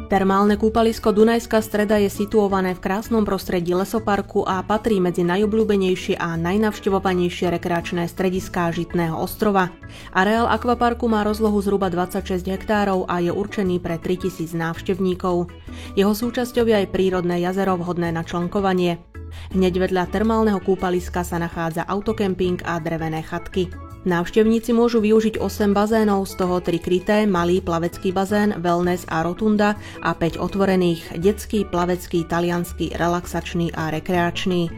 Termálne kúpalisko Dunajská Streda je situované v krásnom prostredí lesoparku a patrí medzi najobľúbenejšie a najnavštevovanejšie rekreačné strediská Žitného ostrova. Areál akvaparku má rozlohu zhruba 26 hektárov a je určený pre 3000 návštevníkov. Jeho súčasťou je aj prírodné jazero vhodné na člnkovanie. Hneď vedľa termálneho kúpaliska sa nachádza autokemping a drevené chatky. Návštevníci môžu využiť 8 bazénov, z toho 3 kryté, malý plavecký bazén, wellness a rotunda a 5 otvorených, detský, plavecký, taliansky, relaxačný a rekreačný.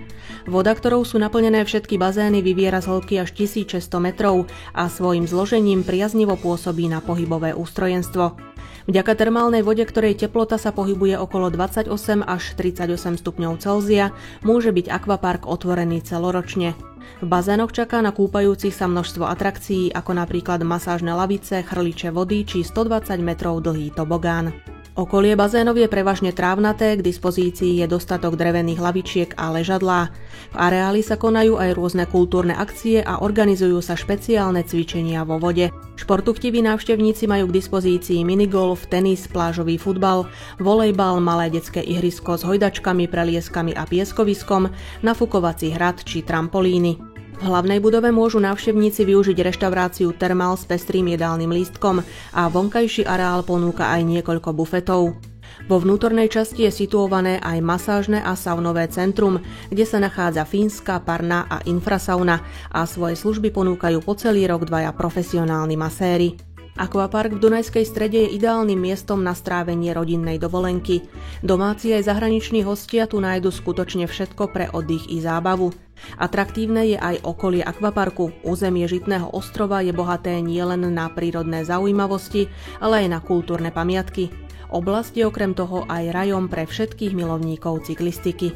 Voda, ktorou sú naplnené všetky bazény, vyviera z hĺbky až 1600 metrov a svojim zložením priaznivo pôsobí na pohybové ústrojenstvo. Vďaka termálnej vode, ktorej teplota sa pohybuje okolo 28 až 38 stupňov Celzia, môže byť akvapark otvorený celoročne. V bazénoch čaká na kúpajúcich sa množstvo atrakcií, ako napríklad masážne lavice, chrliče vody či 120 metrov dlhý tobogán. Okolie bazénov je prevažne trávnaté, k dispozícii je dostatok drevených lavičiek a ležadlá. V areáli sa konajú aj rôzne kultúrne akcie a organizujú sa špeciálne cvičenia vo vode. Športuchtiví návštevníci majú k dispozícii minigolf, tenis, plážový futbal, volejbal, malé detské ihrisko s hojdačkami, prelieskami a pieskoviskom, nafukovací hrad či trampolíny. V hlavnej budove môžu návštevníci využiť reštauráciu Termál s pestrým jedálnym lístkom a vonkajší areál ponúka aj niekoľko bufetov. Vo vnútornej časti je situované aj masážne a saunové centrum, kde sa nachádza fínska, parná a infrasauna a svoje služby ponúkajú po celý rok dvaja profesionálni maséri. Akvapark v Dunajskej Strede je ideálnym miestom na strávenie rodinnej dovolenky. Domáci aj zahraniční hostia tu nájdu skutočne všetko pre oddych i zábavu. Atraktívne je aj okolie akvaparku. Územie Žitného ostrova je bohaté nielen na prírodné zaujímavosti, ale aj na kultúrne pamiatky. Oblasť je okrem toho aj rajom pre všetkých milovníkov cyklistiky.